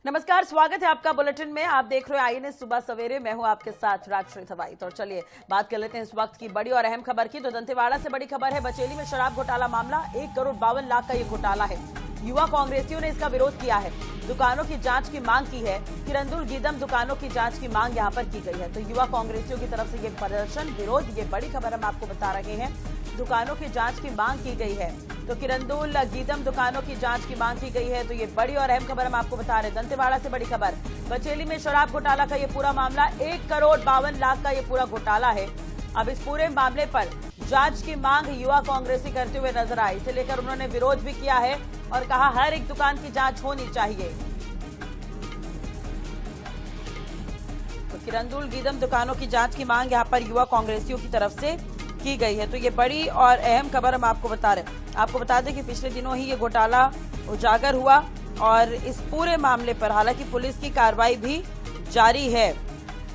नमस्कार, स्वागत है आपका बुलेटिन में। आप देख रहे हो आईएनएस सुबह सवेरे। मैं हूं आपके साथ राजश्री थवाई। तो चलिए बात कर लेते हैं इस वक्त की बड़ी और अहम खबर की। तो दंतेवाड़ा से बड़ी खबर है। बचेली में शराब घोटाला मामला, 1,52,00,000 का ये घोटाला है। युवा कांग्रेसियों ने इसका विरोध किया है, दुकानों की जांच की मांग की है। किरंदुल गीदम दुकानों की जांच की मांग यहां पर की गई है। तो युवा कांग्रेसियों की तरफ से ये प्रदर्शन विरोध, ये बड़ी खबर हम आपको बता रहे हैं। दुकानों की जांच की मांग की गई है। तो किरंदुल गीदम दुकानों की जांच की मांग की गई है। तो ये बड़ी और अहम खबर हम आपको बता रहे हैं। दंतेवाड़ा से बड़ी खबर, बचेली में शराब घोटाला का ये पूरा मामला, 1,52,00,000 का ये पूरा घोटाला है। अब इस पूरे मामले पर जांच की मांग युवा कांग्रेसी करते हुए नजर आए। इसे लेकर उन्होंने विरोध भी किया है और कहा हर एक दुकान की जांच होनी चाहिए। तो किरंदुल गीदम दुकानों की जांच की मांग यहां पर युवा कांग्रेसियों की तरफ से की गई है। तो ये बड़ी और अहम खबर हम आपको बता रहे हैं। आपको बता दें कि पिछले दिनों ही ये घोटाला उजागर हुआ और इस पूरे मामले पर हालांकि पुलिस की कार्रवाई भी जारी है।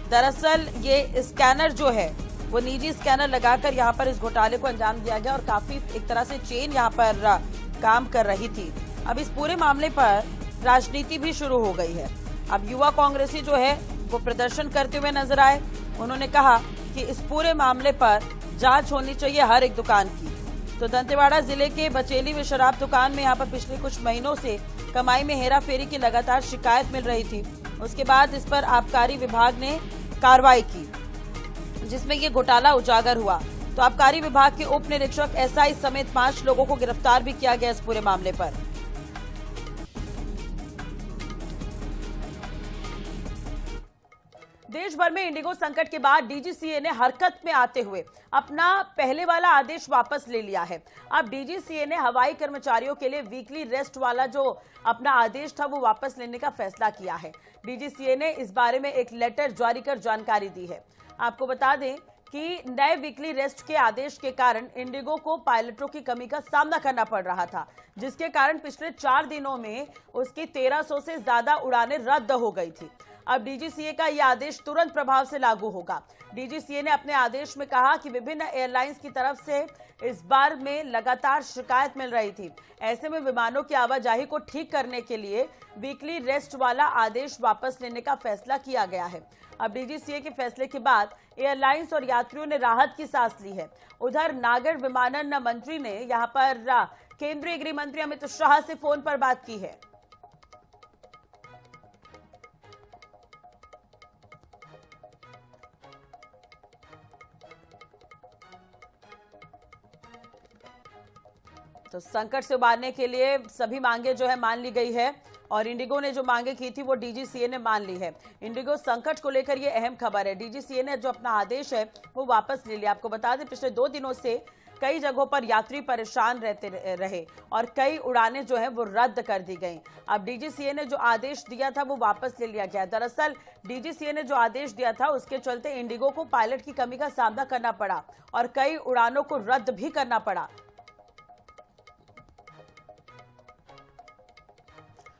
दरअसल ये स्कैनर जो है वो निजी स्कैनर लगाकर यहाँ पर इस घोटाले को अंजाम दिया गया और काफी एक तरह से चेन यहाँ पर काम कर रही थी। अब इस पूरे मामले पर राजनीति भी शुरू हो गई है। अब युवा कांग्रेसी जो है वो प्रदर्शन करते हुए नजर आए। उन्होंने कहा कि इस पूरे मामले पर जांच होनी चाहिए हर एक दुकान की। तो दंतेवाड़ा जिले के बचेली में शराब दुकान में यहाँ पर पिछले कुछ महीनों से कमाई में हेराफेरी की लगातार शिकायत मिल रही थी। उसके बाद इस पर आबकारी विभाग ने कार्रवाई की, जिसमें ये घोटाला उजागर हुआ। तो आबकारी विभाग के उप निरीक्षक एसआई समेत 5 लोगों को गिरफ्तार भी किया गया इस पूरे मामले पर। देश भर में इंडिगो संकट के बाद डीजीसीए ने हरकत में आते हुए अपना पहले वाला आदेश वापस ले लिया है। अब डीजीसीए ने हवाई कर्मचारियों के लिए वीकली रेस्ट वाला जो अपना आदेश था वो वापस लेने का फैसला किया है। डीजीसीए ने इस बारे में एक लेटर जारी कर जानकारी दी है। आपको बता दें कि नए वीकली रेस्ट के आदेश के कारण इंडिगो को पायलटों की कमी का सामना करना पड़ रहा था, जिसके कारण पिछले 4 दिनों में उसकी 1300 से ज्यादा उड़ानें रद्द हो गई थी। अब डीजीसीए का यह आदेश तुरंत प्रभाव से लागू होगा। डीजीसीए ने अपने आदेश में कहा कि विभिन्न एयरलाइंस की तरफ से इस बार में लगातार शिकायत मिल रही थी। ऐसे में विमानों की आवाजाही को ठीक करने के लिए वीकली रेस्ट वाला आदेश वापस लेने का फैसला किया गया है। अब डीजीसीए के फैसले के बाद एयरलाइंस और यात्रियों ने राहत की सांस ली है। उधर नागर विमानन मंत्री ने यहां पर केंद्रीय गृह मंत्री अमित शाह से फोन पर बात की है। तो संकट से उबारने के लिए सभी मांगे जो है मान ली गई है और इंडिगो ने जो मांगे की थी वो डीजीसीए ने मान ली है। इंडिगो संकट को लेकर ये अहम खबर है। डीजीसीए ने जो अपना आदेश है वो वापस ले लिया। आपको बता दें पिछले 2 दिनों से कई जगहों पर यात्री परेशान रहते रहे और कई उड़ानें जो है वो रद्द कर दी गई। अब डीजीसीए ने जो आदेश दिया था वो वापस ले लिया गया। दरअसल डीजीसीए ने जो आदेश दिया था उसके चलते इंडिगो को पायलट की कमी का सामना करना पड़ा और कई उड़ानों को रद्द भी करना पड़ा।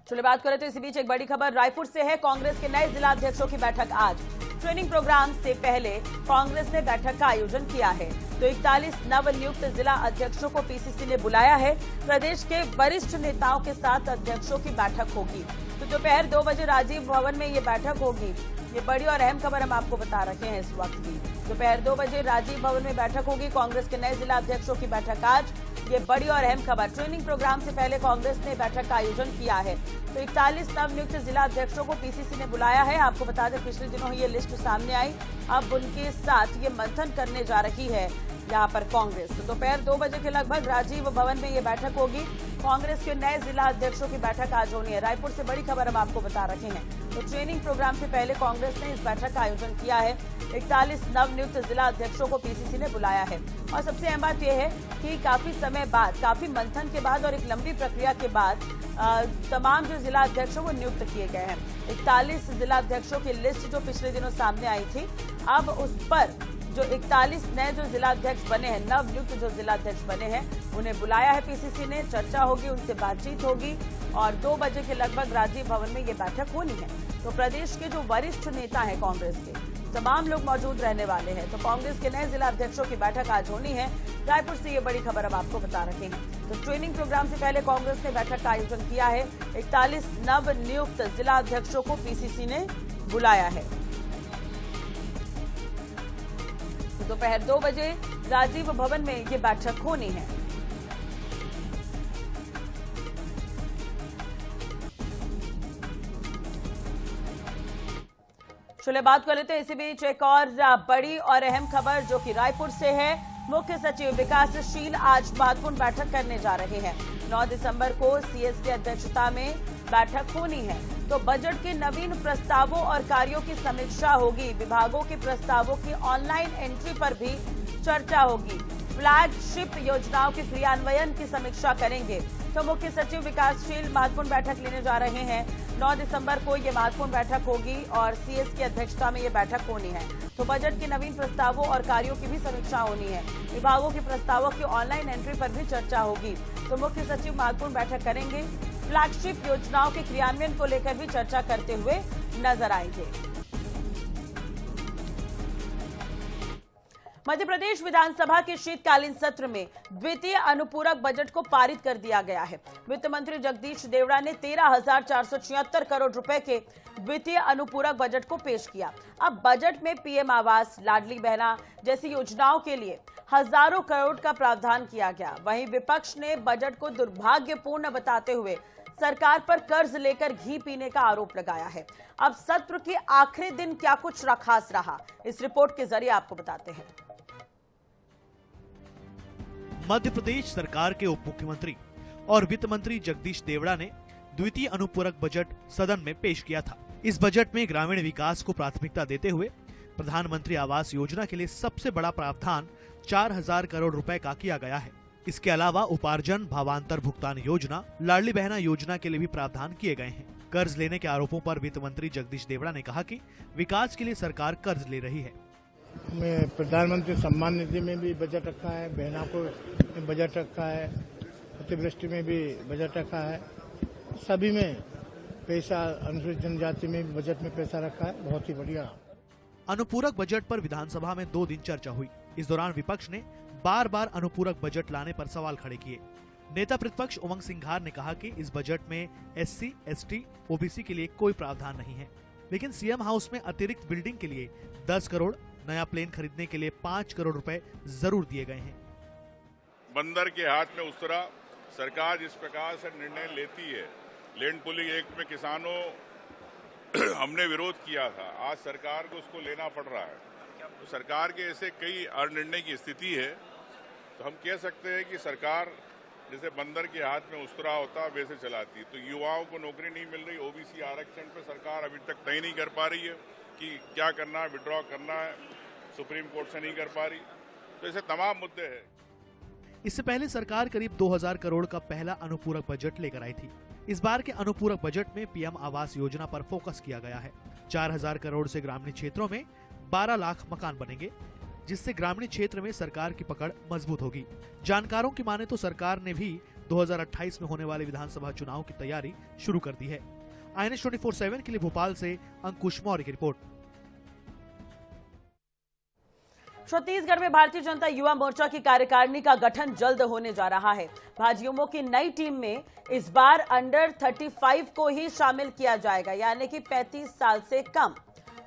चलिए बात करें तो इसी बीच एक बड़ी खबर रायपुर से है। कांग्रेस के नए जिला अध्यक्षों की बैठक आज। ट्रेनिंग प्रोग्राम से पहले कांग्रेस ने बैठक का आयोजन किया है। तो 41 नवनियुक्त जिला अध्यक्षों को पीसीसी ने बुलाया है। प्रदेश के वरिष्ठ नेताओं के साथ अध्यक्षों की बैठक होगी। तो दोपहर 2 बजे राजीव भवन में ये बैठक होगी। ये बड़ी और अहम खबर हम आपको बता रहे हैं इस वक्त की। दोपहर 2 बजे राजीव भवन में बैठक होगी। कांग्रेस के नए जिला अध्यक्षों की बैठक आज। ये बड़ी और अहम खबर, ट्रेनिंग प्रोग्राम से पहले कांग्रेस ने बैठक का आयोजन किया है। तो 41 नवनियुक्त जिला अध्यक्षों को पीसीसी ने बुलाया है। आपको बता दें पिछले दिनों ये लिस्ट सामने आई। अब उनके साथ ये मंथन करने जा रही है यहाँ पर कांग्रेस। तो दोपहर 2 बजे के लगभग राजीव भवन में ये बैठक होगी। कांग्रेस के नए जिला अध्यक्षों की बैठक आज होनी है। रायपुर से बड़ी खबर हम आपको बता रहे हैं। तो ट्रेनिंग प्रोग्राम से पहले कांग्रेस ने इस बैठक का आयोजन किया है। 41 नवनियुक्त जिला अध्यक्षों को पीसीसी ने बुलाया है। और सबसे अहम बात यह है कि काफी समय बाद, काफी मंथन के बाद और एक लंबी प्रक्रिया के बाद तमाम जो जिला अध्यक्ष वो नियुक्त किए गए हैं। 41 जिला अध्यक्षों की लिस्ट जो पिछले दिनों सामने आई थी, अब उस पर जो 41 नए जो जिला अध्यक्ष बने हैं, नवनियुक्त जो जिला अध्यक्ष बने हैं, उन्हें बुलाया है पीसीसी ने। चर्चा होगी, उनसे बातचीत होगी और 2 बजे के लगभग राजीव भवन में ये बैठक होनी है। तो प्रदेश के जो वरिष्ठ नेता हैं कांग्रेस के, तमाम लोग मौजूद रहने वाले हैं। तो कांग्रेस के नए जिला अध्यक्षों की बैठक आज होनी है। रायपुर से ये बड़ी खबर अब आपको बता रहे हैं। तो ट्रेनिंग प्रोग्राम से पहले कांग्रेस ने बैठक का आयोजन किया है। 41 नव नियुक्त जिला अध्यक्षों को पीसीसी ने बुलाया है। दोपहर 2 बजे राजीव भवन में ये बैठक होनी है। चलिए बात कर लेते हैं इसी बीच एक और बड़ी और अहम खबर जो कि रायपुर से है। मुख्य सचिव विकासशील आज महत्वपूर्ण बैठक करने जा रहे हैं। 9 दिसंबर को सीएस की अध्यक्षता में बैठक होनी है। तो बजट के नवीन प्रस्तावों और कार्यों की समीक्षा होगी। विभागों के प्रस्तावों की ऑनलाइन एंट्री पर भी चर्चा होगी। फ्लैगशिप योजनाओं के क्रियान्वयन की समीक्षा करेंगे। तो मुख्य सचिव विकासशील महत्वपूर्ण बैठक लेने जा रहे हैं। 9 दिसंबर को ये महत्वपूर्ण बैठक होगी और सीएस की अध्यक्षता में ये बैठक होनी है। तो बजट के नवीन प्रस्तावों और कार्यों की भी समीक्षा होनी है। विभागों के प्रस्तावों की ऑनलाइन एंट्री पर भी चर्चा होगी। तो मुख्य सचिव महत्वपूर्ण बैठक करेंगे। फ्लैगशिप योजनाओं के क्रियान्वयन को लेकर भी चर्चा करते हुए नजर आएंगे। मध्य प्रदेश विधानसभा के शीतकालीन सत्र में द्वितीय अनुपूरक बजट को पारित कर दिया गया है। वित्त मंत्री जगदीश देवड़ा ने 13,476 करोड़ रुपए के द्वितीय अनुपूरक बजट को पेश किया। अब बजट में पीएम आवास, लाडली बहना जैसी योजनाओं के लिए हजारों करोड़ का प्रावधान किया गया। वहीं विपक्ष ने बजट को दुर्भाग्यपूर्ण बताते हुए सरकार पर कर्ज लेकर घी पीने का आरोप लगाया है। अब सत्र के आखिरी दिन क्या कुछ खास रहा, इस रिपोर्ट के जरिए आपको बताते हैं। मध्य प्रदेश सरकार के उप मुख्यमंत्री और वित्त मंत्री जगदीश देवड़ा ने द्वितीय अनुपूरक बजट सदन में पेश किया था। इस बजट में ग्रामीण विकास को प्राथमिकता देते हुए प्रधानमंत्री आवास योजना के लिए सबसे बड़ा प्रावधान 4,000 करोड़ रुपए का किया गया है। इसके अलावा उपार्जन भावांतर भुगतान योजना, लाडली बहना योजना के लिए भी प्रावधान किए गए हैं। कर्ज लेने के आरोपों पर वित्त मंत्री जगदीश देवड़ा ने कहा कि विकास के लिए सरकार कर्ज ले रही है। में प्रधानमंत्री सम्मान निधि में भी बजट रखा है, बहना को बजट रखा है, अतिवृष्टि में भी बजट रखा है, सभी में पैसा, अनुसूचित जनजाति में भी बजट में पैसा रखा है। बहुत ही बढ़िया। अनुपूरक बजट पर विधानसभा में 2 दिन चर्चा हुई। इस दौरान विपक्ष ने बार बार अनुपूरक बजट लाने पर सवाल खड़े किए। नेता प्रतिपक्ष उमंग सिंघार ने कहा कि इस बजट में SC, ST, OBC के लिए कोई प्रावधान नहीं है, लेकिन सीएम हाउस में अतिरिक्त बिल्डिंग के लिए 10 करोड़, नया प्लेन खरीदने के लिए 5 करोड़ रुपए जरूर दिए गए हैं। बंदर के हाथ में उतरा सरकार जिस प्रकार से निर्णय लेती है, लैंड पूलिंग एक्ट में किसानों हमने विरोध किया था, आज सरकार को उसको लेना पड़ रहा है। तो सरकार के ऐसे कई अनिर्णय की स्थिति है, तो हम कह सकते हैं कि सरकार जैसे बंदर के हाथ में उस्तरा होता वैसे चलाती। तो युवाओं को नौकरी नहीं मिल रही, OBC आरक्षण पर सरकार अभी तक तय नहीं कर पा रही है कि क्या करना है, विड्रॉ करना है, सुप्रीम कोर्ट से नहीं कर पा रही। तो ऐसे तमाम मुद्दे हैं। इससे पहले सरकार करीब 2,000 करोड़ का पहला अनुपूरक बजट लेकर आई थी। इस बार के अनुपूरक बजट में पीएम आवास योजना पर फोकस किया गया है। 4,000 करोड़ से ग्रामीण क्षेत्रों में 12 लाख मकान बनेंगे, जिससे ग्रामीण क्षेत्र में सरकार की पकड़ मजबूत होगी। जानकारों की माने तो सरकार ने भी 2028 में होने वाले विधानसभा चुनाव की तैयारी शुरू कर दी है। INS 24/7 के लिए भोपाल से अंकुश मौर्य की रिपोर्ट। छत्तीसगढ़ में भारतीय जनता युवा मोर्चा की कार्यकारिणी का गठन जल्द होने जा रहा है। भाजयुमो की नई टीम में इस बार अंडर 35 को ही शामिल किया जाएगा, यानी कि 35 साल से कम।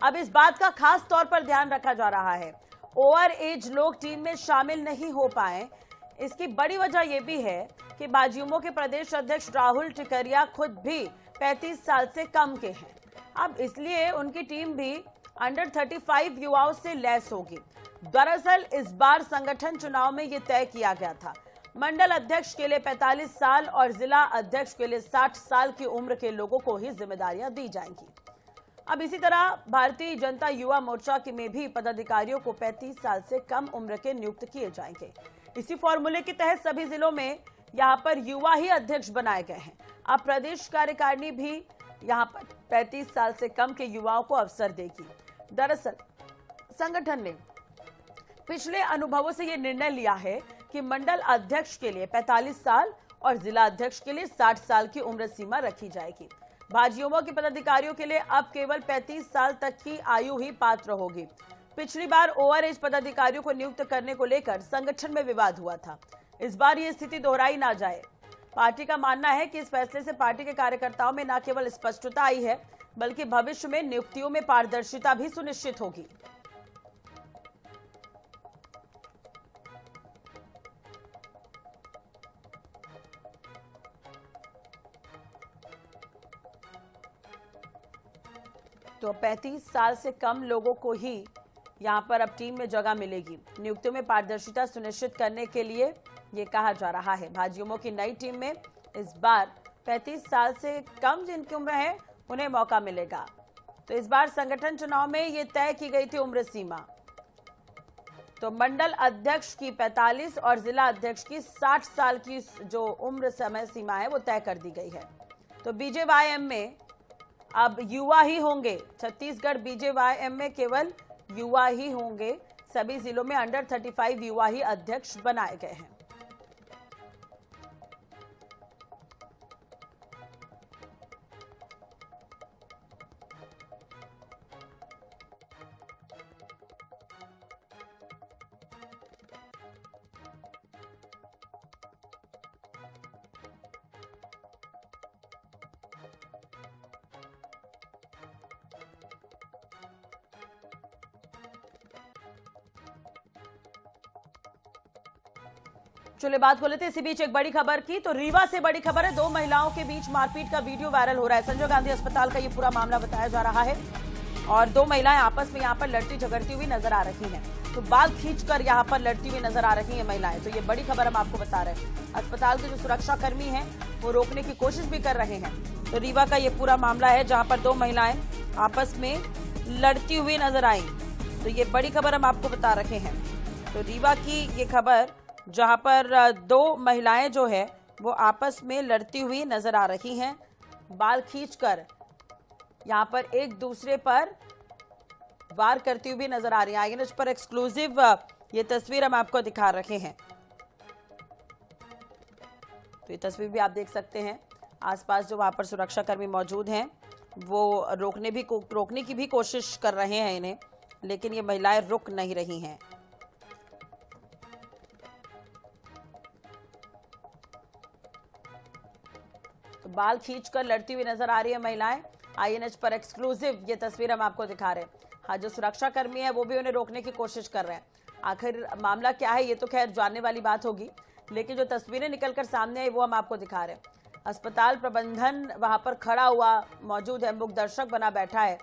अब इस बात का खास तौर पर ध्यान रखा जा रहा है, ओवर एज लोग टीम में शामिल नहीं हो पाए। इसकी बड़ी वजह यह भी है कि भाजयुमो के प्रदेश अध्यक्ष राहुल टिकरिया खुद भी 35 साल से कम के हैं। अब इसलिए उनकी टीम भी अंडर 35 युवाओं से लैस होगी। दरअसल इस बार संगठन चुनाव में यह तय किया गया था, मंडल अध्यक्ष के लिए 45 साल और जिला अध्यक्ष के लिए 60 साल की उम्र के लोगों को ही जिम्मेदारियां दी जाएंगी। अब इसी तरह भारतीय जनता युवा मोर्चा के में भी पदाधिकारियों को 35 साल से कम उम्र के नियुक्त किए जाएंगे। इसी फॉर्मूले के तहत सभी जिलों में यहां पर युवा ही अध्यक्ष बनाए गए हैं। अब प्रदेश कार्यकारिणी भी यहां पर 35 साल से कम के युवाओं को अवसर देगी। दरअसल संगठन ने पिछले अनुभवों से यह निर्णय लिया है कि मंडल अध्यक्ष के लिए 45 साल और जिला अध्यक्ष के लिए 60 साल की उम्र सीमा रखी जाएगी। भाजयुमो के पदाधिकारियों के लिए अब केवल 35 साल तक की आयु ही पात्र होगी। पिछली बार ओवर एज पदाधिकारियों को नियुक्त करने को लेकर संगठन में विवाद हुआ था। इस बार ये स्थिति दोहराई ना जाए। पार्टी का मानना है कि इस फैसले से पार्टी के कार्यकर्ताओं में न केवल स्पष्टता आई है, बल्कि भविष्य में नियुक्तियों में पारदर्शिता भी सुनिश्चित होगी। तो 35 साल से कम लोगों को ही यहां पर अब टीम में जगह मिलेगी। नियुक्तियों में पारदर्शिता सुनिश्चित करने के लिए ये कहा जा रहा है। भाजयुमो की नई टीम में इस बार 35 साल से कम जिनकी उम्र है उन्हें मौका मिलेगा। तो इस बार संगठन चुनाव में ये तय की गई थी उम्र सीमा। तो मंडल अध्यक्ष की 45 और जिला अध्यक्ष की 60 साल की जो उम्र समय सीमा है वो तय कर दी गई है। तो बीजेवाईएम में अब युवा ही होंगे। छत्तीसगढ़ बीजेवाईएम में केवल युवा ही होंगे। सभी जिलों में अंडर 35 युवा ही अध्यक्ष बनाए गए हैं। चलिए बात को लेते हैं इसी बीच एक बड़ी खबर की। तो रीवा से बड़ी खबर है। 2 महिलाओं के बीच मारपीट का वीडियो वायरल हो रहा है। संजय गांधी अस्पताल का ये पूरा मामला बताया जा रहा है और 2 महिलाएं आपस में यहाँ पर लड़ती झगड़ती हुई नजर आ रही हैं। तो बाल खींचकर यहाँ पर लड़ती हुई नजर आ रही हैं महिलाएं। तो ये बड़ी खबर हम आपको बता रहे हैं। अस्पताल के जो सुरक्षा कर्मी हैं वो रोकने की कोशिश भी कर रहे हैं। तो रीवा का ये पूरा मामला है जहाँ पर 2 महिलाएं आपस में लड़ती हुई नजर आई। तो ये बड़ी खबर हम आपको बता रहे हैं। तो रीवा की ये खबर जहां पर 2 महिलाएं जो है वो आपस में लड़ती हुई नजर आ रही हैं। बाल खींचकर यहां पर एक दूसरे पर वार करती हुई नजर आ रही है। आईएनएच पर एक्सक्लूसिव ये तस्वीर हम आपको दिखा रहे हैं। तो ये तस्वीर भी आप देख सकते हैं। आसपास जो वहां पर सुरक्षा कर्मी मौजूद हैं वो रोकने की भी कोशिश कर रहे हैं इन्हें, लेकिन ये महिलाएं रुक नहीं रही हैं। बाल खींचकर लड़ती हुई नजर आ रही है महिलाएं। आईएनएच पर एक्सक्लूसिव ये तस्वीर हम आपको दिखा रहे हैं। हाँ, जो सुरक्षा कर्मी है वो भी उन्हें रोकने की कोशिश कर रहे हैं। आखिर मामला क्या है ये तो खैर जानने वाली बात होगी, लेकिन जो तस्वीरें निकलकर सामने आई वो हम आपको दिखा रहे हैं। अस्पताल प्रबंधन वहां पर खड़ा हुआ मौजूद है, मूक दर्शक बना बैठा है।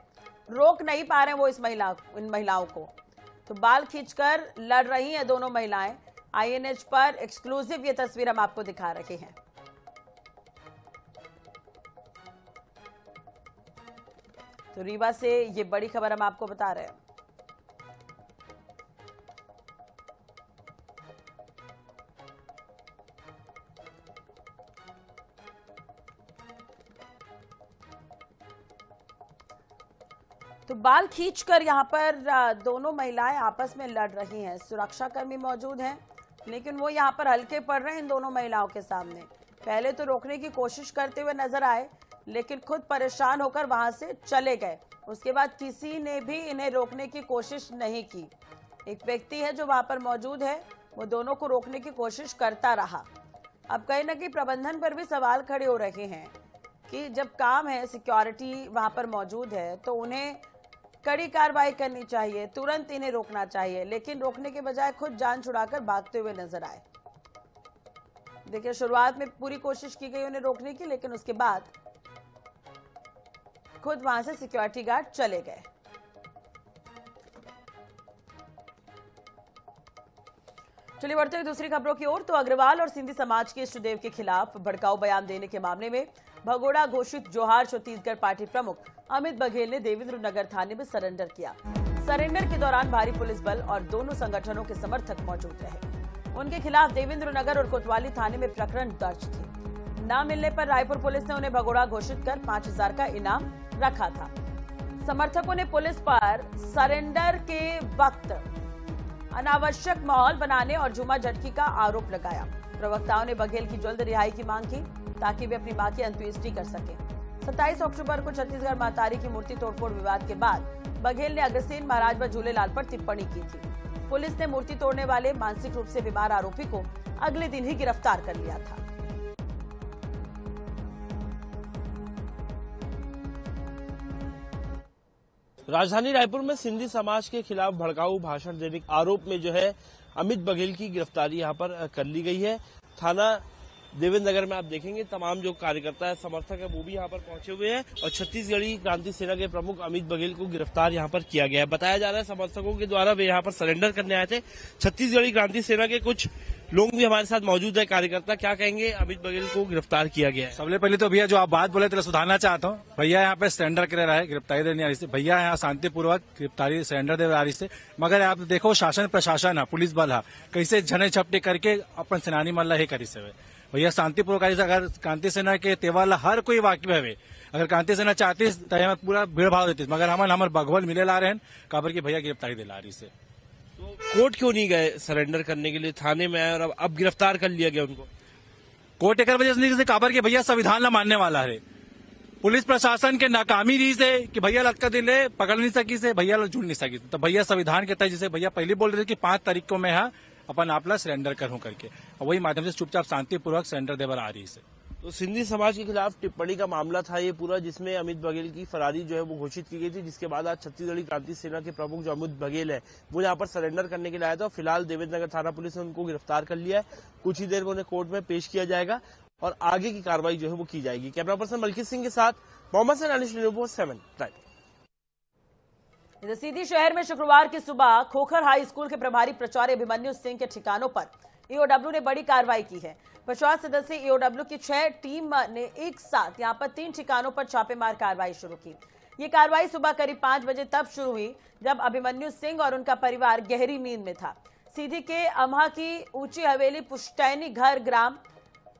रोक नहीं पा रहे हैं वो इन महिलाओं को। तो बाल खींचकर लड़ रही हैं दोनों महिलाएं। आईएनएच पर एक्सक्लूसिव ये तस्वीर हम आपको दिखा रहे हैं। तो रीवा से ये बड़ी खबर हम आपको बता रहे हैं। तो बाल खींचकर यहां पर दोनों महिलाएं आपस में लड़ रही हैं। सुरक्षा कर्मी मौजूद हैं, लेकिन वो यहां पर हल्के पड़ रहे हैं इन दोनों महिलाओं के सामने। पहले तो रोकने की कोशिश करते हुए नजर आए, लेकिन खुद परेशान होकर वहां से चले गए। उसके बाद किसी ने भी इन्हें रोकने की कोशिश नहीं की। एक व्यक्ति है जो वहां पर मौजूद है, वो दोनों को रोकने की कोशिश करता रहा। अब कहीं ना कहीं प्रबंधन पर भी सवाल खड़े हो रहे हैं कि जब काम है, सिक्योरिटी वहां पर मौजूद है, तो उन्हें कड़ी कार्रवाई करनी चाहिए, तुरंत इन्हें रोकना चाहिए। लेकिन रोकने के बजाय खुद जान छुड़ाकर भागते हुए नजर आए। देखिए, शुरुआत में पूरी कोशिश की गई उन्हें रोकने की, लेकिन उसके बाद खुद वहां से सिक्योरिटी गार्ड चले गए। चलिए बढ़ते हुए दूसरी खबरों की ओर। तो अग्रवाल और सिंधी समाज के इष्टदेव के खिलाफ भड़काऊ बयान देने के मामले में भगोड़ा घोषित जोहार छत्तीसगढ़ पार्टी प्रमुख अमित बघेल ने देवेंद्र नगर थाने में सरेंडर किया। सरेंडर के दौरान भारी पुलिस बल और दोनों संगठनों के समर्थक मौजूद रहे। उनके खिलाफ देवेंद्र नगर और कोतवाली थाने में प्रकरण दर्ज थे। न मिलने पर रायपुर पुलिस ने उन्हें भगोड़ा घोषित कर 5,000 का इनाम रखा था। समर्थकों ने पुलिस पर सरेंडर के वक्त अनावश्यक माहौल बनाने और झूमा झटकी का आरोप लगाया। प्रवक्ताओं ने बघेल की जल्द रिहाई की मांग की ताकि वे अपनी मां की अंत्येष्टि कर सके। 27 अक्टूबर को छत्तीसगढ़ मातारी की मूर्ति तोड़फोड़ विवाद के बाद बघेल ने अग्रसेन महाराज व झूलेलाल पर टिप्पणी की थी। पुलिस ने मूर्ति तोड़ने वाले मानसिक रूप से बीमार आरोपी को अगले दिन ही गिरफ्तार कर लिया था। राजधानी रायपुर में सिंधी समाज के खिलाफ भड़काऊ भाषण देने के आरोप में जो है अमित बघेल की गिरफ्तारी यहां पर कर ली गई है। थाना देवेंद्र नगर में आप देखेंगे तमाम जो कार्यकर्ता है, समर्थक है, वो भी यहाँ पर पहुंचे हुए हैं और छत्तीसगढ़ी क्रांति सेना के प्रमुख अमित बघेल को गिरफ्तार यहाँ पर किया गया है। बताया जा रहा है समर्थकों के द्वारा वे यहाँ पर सरेंडर करने आए थे। छत्तीसगढ़ी क्रांति सेना के कुछ लोग भी हमारे साथ मौजूद है, कार्यकर्ता। क्या कहेंगे, अमित बघेल को गिरफ्तार किया गया है? सबसे पहले तो भैया जो आप बात बोले तो सुधारना चाहता हूँ। भैया यहाँ पे सरेंडर कर रहा है, गिरफ्तारी देने आ रही है। भैया यहाँ शांतिपूर्वक गिरफ्तारी सरेंडर दे आ रही है। मगर आप देखो शासन प्रशासन है, पुलिस बल है, कैसे झने झपटे करके अपन सेनानी मल्ला ही करी से भैया शांतिपूर्वक। अगर क्रांति सेना के तेवाला हर कोई वाकिफ है, अगर क्रांति सेना चाहती तो पूरा भीड़ भाव देती, मगर हमारे बगवल मिले ला रहे हैं काबर की भैया गिरफ्तारी दिला रही से। तो कोर्ट क्यों नहीं गए सरेंडर करने के लिए? थाने में आए और अब गिरफ्तार कर लिया गया उनको। कोर्ट एक वजह से काबर की भैया संविधान न मानने वाला है। पुलिस प्रशासन के नाकामी रही से कि भैया लटका दिले पकड़ नहीं सकी से, भैया जुड़ नहीं सकी। तो भैया संविधान के तहत जैसे भैया पहले बोल रहे थे कि 5 तारीख को मैं यहाँ अपन आपला सरेंडर करूं करके, और वही माध्यम से चुपचाप शांतिपूर्वक सरेंडर देवर आ रही है। तो सिंधी समाज के खिलाफ टिप्पणी का मामला था ये पूरा, जिसमें अमित बघेल की फरारी जो है वो घोषित की गई थी, जिसके बाद आज छत्तीसगढ़ी क्रांति सेना के प्रमुख जो अमित बघेल है वो यहाँ पर सरेंडर करने के लिए आया था। फिलहाल देवेंद्र नगर थाना पुलिस ने उनको गिरफ्तार कर लिया है। कुछ ही देर में उन्हें कोर्ट में पेश किया जाएगा और आगे की कार्रवाई जो है वो की जाएगी। कैमरा पर्सन मलकीत सिंह के साथ मोहम्मद सैन, अनिश न्यूज़ 7 सीधी शहर में शुक्रवार की सुबह खोखर हाई स्कूल के प्रभारी प्राचार्य अभिमन्यु सिंह के ठिकानों पर ईओडब्ल्यू ने बड़ी कार्रवाई की है। 50 सदस्यीय ईओडब्ल्यू की 6 टीम ने एक साथ यहां पर 3 ठिकानों पर छापेमार कार्रवाई शुरू की। ये कार्रवाई सुबह करीब 5 बजे तब शुरू हुई जब अभिमन्यु सिंह और उनका परिवार गहरी नींद में था। सीधी के अम्हा की ऊंची हवेली, पुश्तैनी घर, ग्राम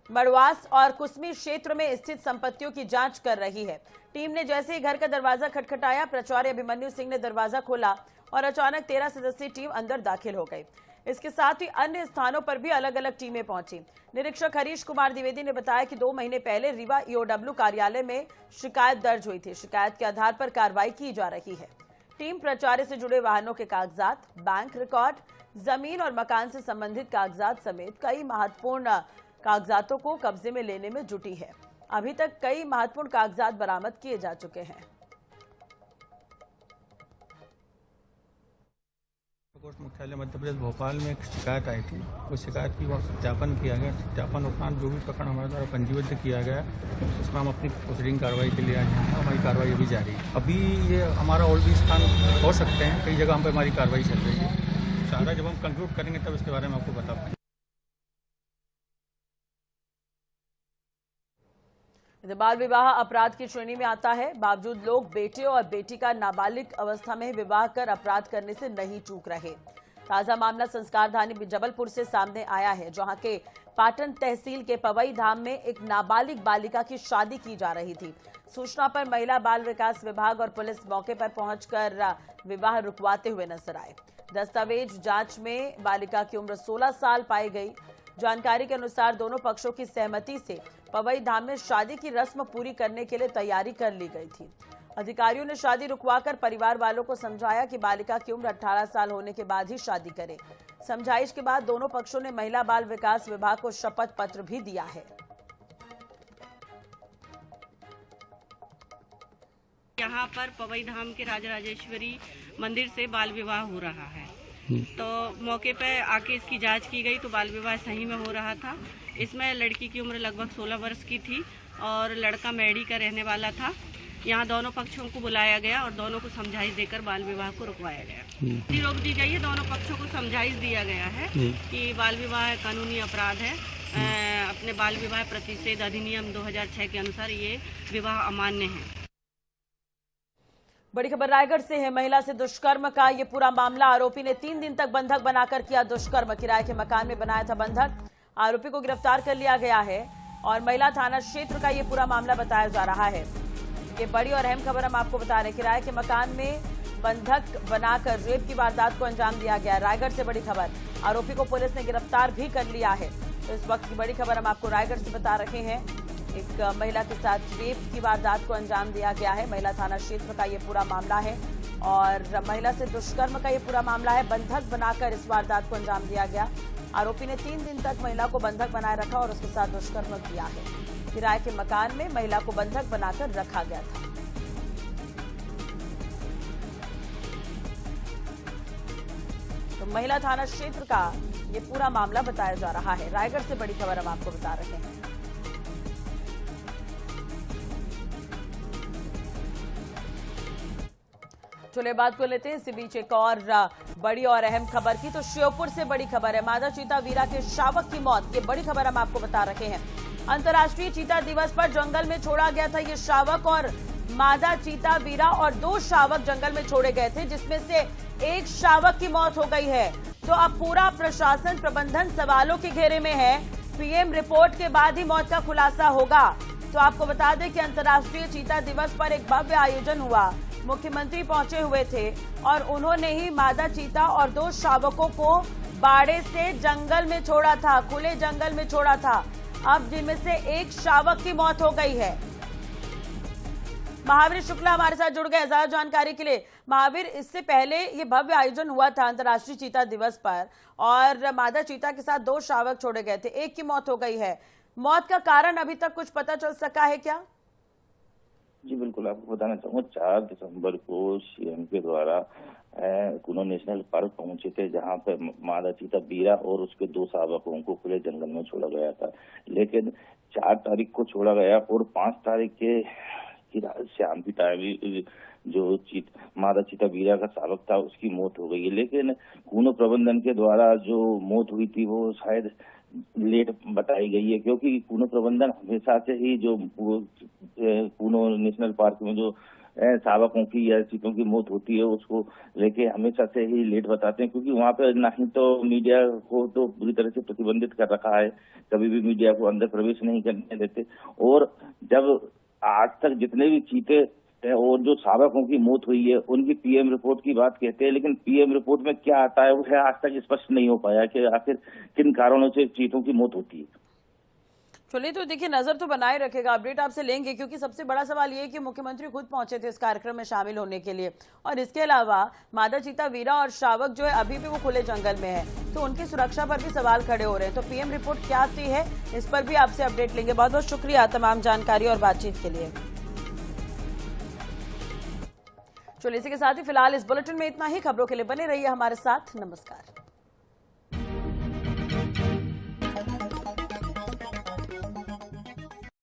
मड़वास और कुसमी क्षेत्र में स्थित संपत्तियों की जांच कर रही है। टीम ने जैसे ही घर का दरवाजा खटखटाया, प्राचार्य अभिमन्यु सिंह ने दरवाजा खोला और अचानक 13 सदस्यीय टीम अंदर दाखिल हो गई। इसके साथ ही अन्य स्थानों पर भी अलग अलग टीमें पहुंची। निरीक्षक हरीश कुमार द्विवेदी ने बताया कि 2 महीने पहले रीवा ईओडब्ल्यू कार्यालय में शिकायत दर्ज हुई थी। शिकायत के आधार पर कार्रवाई की जा रही है। टीम प्राचार्य से जुड़े वाहनों के कागजात, बैंक रिकॉर्ड, जमीन और मकान से संबंधित कागजात समेत कई महत्वपूर्ण कागजातों को कब्जे में लेने में जुटी है। अभी तक कई महत्वपूर्ण कागजात बरामद किए जा चुके हैं। प्रकोष्ठ मुख्यालय मध्य प्रदेश भोपाल में एक शिकायत आई थी। उस शिकायत की वह सत्यापन किया गया। सत्यापन उपरांत जो भी प्रकरण हमारे द्वारा पंजीबद्ध किया गया उसका हम अपनी प्रोसीडिंग कार्रवाई के लिए आए हैं। हमारी कार्रवाई अभी जारी है। अभी ये हमारा और भी स्थान हो सकते हैं, कई जगह हम पे हमारी कार्रवाई चल रही है। सारा जब हम कंक्लूड करेंगे तब इसके बारे में आपको बता पाएंगे। बाल विवाह अपराध की श्रेणी में आता है। बावजूद लोग बेटे और बेटी का नाबालिग अवस्था में विवाह कर अपराध करने से नहीं चूक रहे। ताजा मामला संस्कारधानी जबलपुर से सामने आया है, जहां के पाटन तहसील के पवई धाम में एक नाबालिग बालिका की शादी की जा रही थी। सूचना पर महिला बाल विकास विभाग और पुलिस मौके पर पहुंचकर विवाह रुकवाते हुए नजर आए। दस्तावेज जांच में बालिका की उम्र 16 साल पाई गई। जानकारी के अनुसार दोनों पक्षों की सहमति से पवई धाम में शादी की रस्म पूरी करने के लिए तैयारी कर ली गई थी। अधिकारियों ने शादी रुकवाकर परिवार वालों को समझाया कि बालिका की उम्र 18 साल होने के बाद ही शादी करें। समझाइश के बाद दोनों पक्षों ने महिला बाल विकास विभाग को शपथ पत्र भी दिया है। यहाँ पर पवई धाम के राजराजेश्वरी मंदिर से बाल विवाह हो रहा है। तो मौके पर आके इसकी जांच की गई तो बाल विवाह सही में हो रहा था। इसमें लड़की की उम्र लगभग 16 वर्ष की थी और लड़का मैडी का रहने वाला था। यहाँ दोनों पक्षों को बुलाया गया और दोनों को समझाइश देकर बाल विवाह को रुकवाया गया। रोक दी गई है। दोनों पक्षों को समझाइश दिया गया है कि बाल विवाह कानूनी अपराध है। अपने बाल विवाह प्रतिषेध अधिनियम 2006 के अनुसार ये विवाह अमान्य है। बड़ी खबर रायगढ़ से है। महिला से दुष्कर्म का ये पूरा मामला। आरोपी ने 3 दिन तक बंधक बनाकर किया दुष्कर्म। किराए के मकान में बनाया था बंधक। आरोपी को गिरफ्तार कर लिया गया है और महिला थाना क्षेत्र का ये पूरा मामला बताया जा रहा है। ये बड़ी और अहम खबर हम आपको बता रहे हैं। किराए के मकान में बंधक बनाकर रेप की वारदात को अंजाम दिया गया। रायगढ़ से बड़ी खबर। आरोपी को पुलिस ने गिरफ्तार भी कर लिया है। तो इस वक्त की बड़ी खबर हम आपको रायगढ़ से बता रहे हैं। एक महिला के साथ रेप की वारदात को अंजाम दिया गया है। महिला थाना क्षेत्र का ये पूरा मामला है और महिला से दुष्कर्म का ये पूरा मामला है। बंधक बनाकर इस वारदात को अंजाम दिया गया। आरोपी ने 3 दिन तक महिला को बंधक बनाए रखा और उसके साथ दुष्कर्म किया है। किराए के मकान में महिला को बंधक बनाकर रखा गया था। तो महिला थाना क्षेत्र का ये पूरा मामला बताया जा रहा है। रायगढ़ से बड़ी खबर हम आपको बता रहे हैं। चलिए बात को लेते हैं इसी बीच एक और बड़ी और अहम खबर की। तो श्योपुर से बड़ी खबर है। मादा चीता वीरा के शावक की मौत, ये बड़ी खबर हम आपको बता रहे हैं। अंतर्राष्ट्रीय चीता दिवस पर जंगल में छोड़ा गया था ये शावक और मादा चीता वीरा और 2 शावक जंगल में छोड़े गए थे, जिसमें से एक शावक की मौत हो गई है। तो अब पूरा प्रशासन प्रबंधन सवालों के घेरे में है। पीएम रिपोर्ट के बाद ही मौत का खुलासा होगा। तो आपको बता दें कि अंतर्राष्ट्रीय चीता दिवस पर एक भव्य आयोजन हुआ। मुख्यमंत्री पहुंचे हुए थे और उन्होंने ही मादा चीता और 2 शावकों को बाड़े से जंगल में छोड़ा था, खुले जंगल में छोड़ा था। अब जिनमें से एक शावक की मौत हो गई है। महावीर शुक्ला हमारे साथ जुड़ गए ज्यादा जानकारी के लिए। महावीर, इससे पहले ये भव्य आयोजन हुआ था अंतर्राष्ट्रीय चीता दिवस पर और मादा चीता के साथ 2 शावक छोड़े गए थे, एक की मौत हो गई है। मौत का कारण अभी तक कुछ पता चल सका है क्या? जी बिल्कुल, आपको बताना चाहूंगा 4 दिसंबर को सीएम के द्वारा कुनो नेशनल पार्क पहुंचे थे, जहां पर मादा चीता वीरा और उसके 2 शावकों को खुले जंगल में छोड़ा गया था। लेकिन 4 तारीख को छोड़ा गया और 5 तारीख के शाम की टाइम जो मादा चीता वीरा का शावक था उसकी मौत हो गई है। लेकिन कूनो प्रबंधन के द्वारा जो मौत हुई थी वो शायद लेट बताई गई है, क्योंकि कूनो प्रबंधन हमेशा से ही जो कूनो नेशनल पार्क में जो शावकों की या चीतों की मौत होती है उसको लेके हमेशा से ही लेट बताते हैं, क्योंकि वहाँ पे ना ही तो मीडिया को तो पूरी तरह से प्रतिबंधित कर रखा है, कभी भी मीडिया को अंदर प्रवेश नहीं करने देते। और जब आज तक जितने भी चीते और जो शावकों की मौत हुई है उनकी पीएम रिपोर्ट की बात कहते हैं, लेकिन पीएम रिपोर्ट में क्या आता है वो है आज तक स्पष्ट नहीं हो पाया कि आखिर किन कारणों से चीतों की मौत होती है। चलिए, तो देखिए नजर तो बनाए रखेगा, अपडेट आपसे लेंगे, क्योंकि सबसे बड़ा सवाल ये है कि मुख्यमंत्री खुद पहुंचे थे इस कार्यक्रम में शामिल होने के लिए और इसके अलावा मादा चीता वीरा और शावक जो है अभी भी वो खुले जंगल में है, तो उनकी सुरक्षा पर भी सवाल खड़े हो रहे हैं। तो पीएम रिपोर्ट क्या आती है इस पर भी आपसे अपडेट लेंगे। बहुत बहुत शुक्रिया तमाम जानकारी और बातचीत के लिए। चलिए, इसी के साथ ही फिलहाल इस बुलेटिन में इतना ही। खबरों के लिए बने रहिए हमारे साथ। नमस्कार।